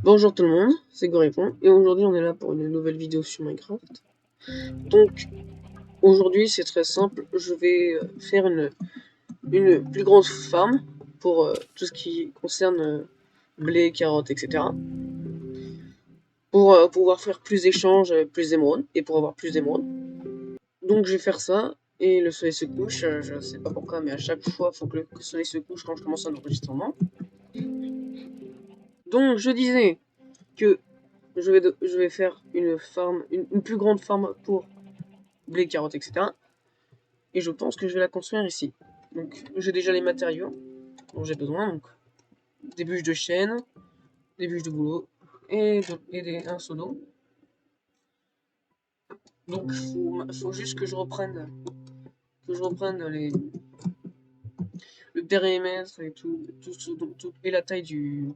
Bonjour tout le monde, c'est Gorépon et aujourd'hui on est là pour une nouvelle vidéo sur Minecraft. Donc aujourd'hui c'est très simple, je vais faire une plus grande farm pour tout ce qui concerne blé, carottes, etc. Pour pouvoir faire plus d'échanges, plus d'émeraudes et pour avoir plus d'émeraudes. Donc je vais faire ça et le soleil se couche, je sais pas pourquoi mais à chaque fois il faut que le soleil se couche quand je commence un enregistrement. Donc je disais que je vais faire une farm, une plus grande farm pour blé, carottes, etc. Et je pense que je vais la construire ici. Donc j'ai déjà les matériaux dont j'ai besoin, donc des bûches de chêne, des bûches de bouleau un seau d'eau. Donc faut juste que je reprenne le périmètre et tout et la taille du.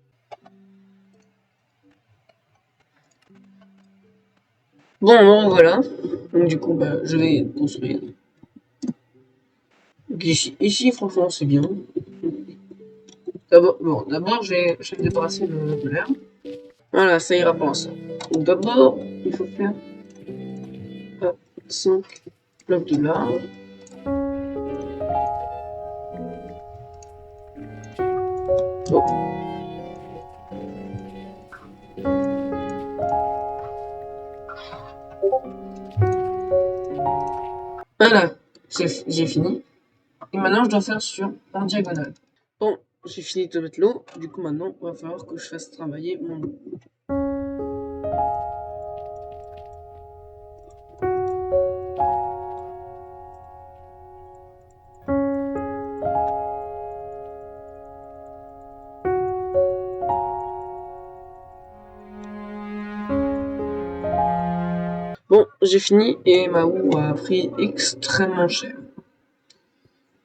Bon voilà. Donc du coup je vais construire. Donc, ici franchement c'est bien. D'abord je vais me débarrasser de l'air. Voilà, ça ira pour l'instant. Donc d'abord, il faut faire 5 blocs de large. Oh. Voilà, j'ai fini. Et maintenant, je dois faire en diagonale. Bon, j'ai fini de mettre l'eau. Du coup, maintenant, il va falloir que je fasse travailler mon eau. Bon, j'ai fini et ma houe a pris extrêmement cher.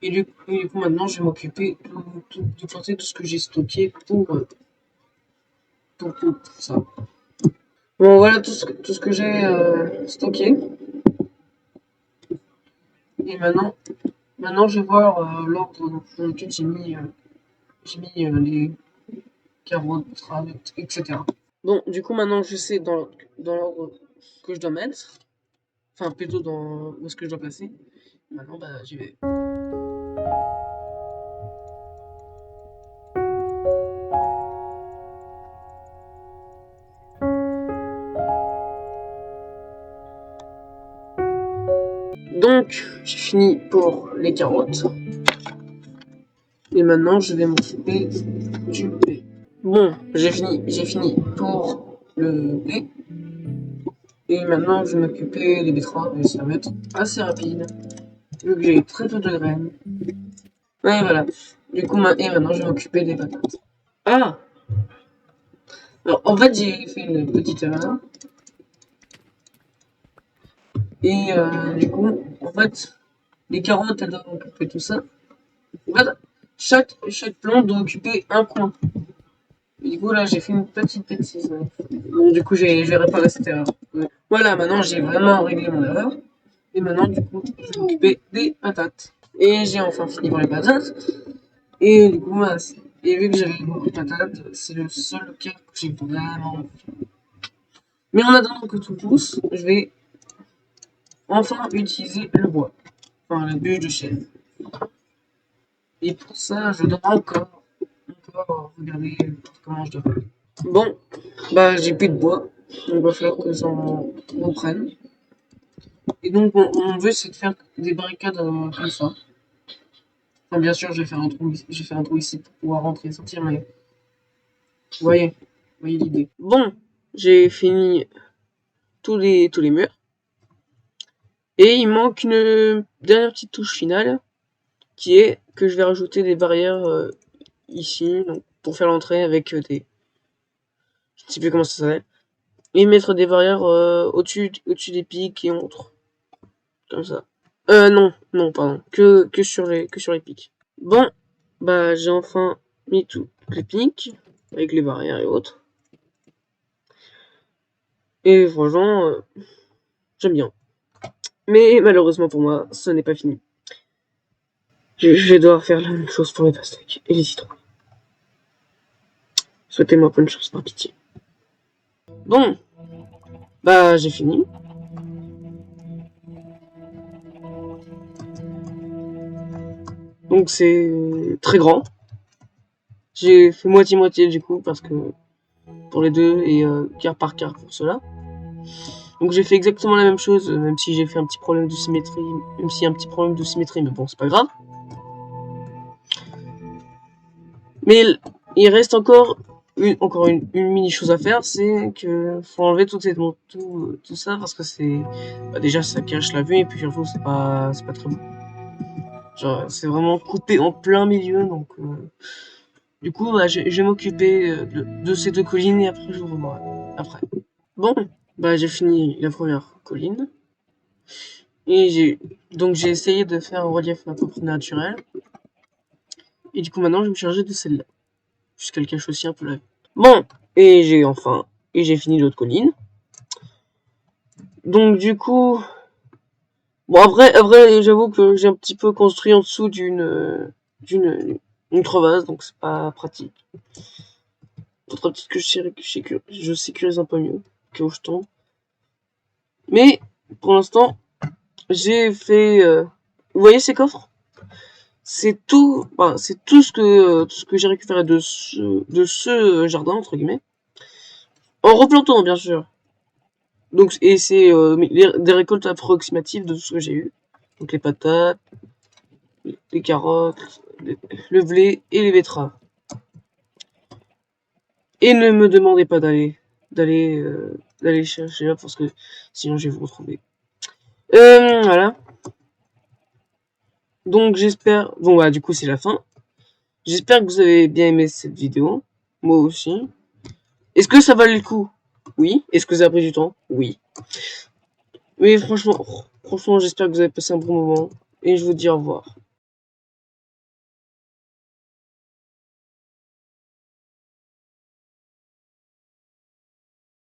Et du coup maintenant, je vais m'occuper de planter tout ce que j'ai stocké pour ça. Bon, voilà tout ce que j'ai stocké. Et maintenant, je vais voir l'ordre dans lequel j'ai mis les carottes, etc. Bon, du coup, maintenant, je sais dans l'ordre que je dois mettre. Enfin, plutôt dans où est-ce que je dois placer. Maintenant, j'y vais. Donc, j'ai fini pour les carottes. Et maintenant, je vais m'occuper du blé. Bon, j'ai fini pour le blé. Et maintenant, je vais m'occuper des betteraves. Et ça va être assez rapide. Vu que j'ai très peu de graines. Ouais, voilà. Du coup, maintenant, je vais m'occuper des patates. Ah! Alors, en fait, j'ai fait une petite erreur. Et du coup, en fait, les carottes, elles doivent occuper tout ça. En fait, chaque plante doit occuper un coin. Et du coup, là, j'ai fait une petite bêtise. Donc, du coup, je vais réparer cette erreur. Ouais. Voilà, maintenant, j'ai vraiment réglé mon erreur. Et maintenant, du coup, je vais m'occuper des patates. Et j'ai enfin fini pour les patates. Et du coup, et vu que j'avais beaucoup de patates, c'est le seul cas que j'ai vraiment. Mais en attendant que tout pousse, je vais enfin utiliser le bois. Enfin, la bûche de chêne. Et pour ça, je dois encore regarder comment je dois faire. Bon, j'ai plus de bois. Donc, il va falloir que j'en reprenne. Et donc, mon but, c'est de faire des barricades comme ça. Enfin, bien sûr, j'ai fait un trou ici pour pouvoir rentrer et sortir, mais vous voyez l'idée. Bon, j'ai fini tous les murs. Et il manque une dernière petite touche finale, qui est que je vais rajouter des barrières ici, donc, pour faire l'entrée avec des. Je ne sais plus comment ça s'appelle. Et mettre des barrières au-dessus des pics et autres. Comme ça. Non, pardon. Que sur les pics. Bon, j'ai enfin mis tous les pics, avec les barrières et autres. Et franchement, j'aime bien. Mais malheureusement pour moi, ce n'est pas fini. Je vais devoir faire la même chose pour les pastèques et les citrons. Souhaitez-moi bonne chance par pitié. Bon, bah j'ai fini. Donc c'est très grand. J'ai fait moitié-moitié du coup, parce que pour les deux, et quart par quart pour cela. Donc j'ai fait exactement la même chose, même si j'ai fait un petit problème de symétrie, même s'il y a un petit problème de symétrie, mais bon, c'est pas grave. Mais il reste encore une mini chose à faire, c'est que faut enlever tout ça, parce que c'est... Bah déjà, ça cache la vue, et puis surtout, c'est pas très beau. Genre, c'est vraiment coupé en plein milieu, donc... Du coup, bah, je vais m'occuper de ces deux collines, et après, je vous revois. Après. Bon, bah j'ai fini la première colline. Et j'ai essayé de faire un relief à peu près naturel. Et du coup maintenant je vais me charger de celle-là. Puisqu'elle cache aussi un peu la vue. Bon, et j'ai fini l'autre colline. Donc du coup, bon après j'avoue que j'ai un petit peu construit en dessous d'une crevasse, donc c'est pas pratique. Faudrait peut-être que je sécurise un peu mieux, au cas où je tombe. Mais pour l'instant, j'ai fait. Vous voyez ces coffres? C'est tout, enfin, c'est tout ce que j'ai récupéré de ce jardin entre guillemets, en replantant bien sûr. Donc et c'est des récoltes approximatives de tout ce que j'ai eu. Donc les patates, les carottes, le blé et les betteraves. Et ne me demandez pas d'aller chercher là parce que sinon je vais vous retrouver. Voilà. Donc j'espère. Bon bah du coup c'est la fin. J'espère que vous avez bien aimé cette vidéo. Moi aussi. Est-ce que ça valait le coup? Oui. Est-ce que ça a pris du temps? Oui. Mais franchement, j'espère que vous avez passé un bon moment. Et je vous dis au revoir.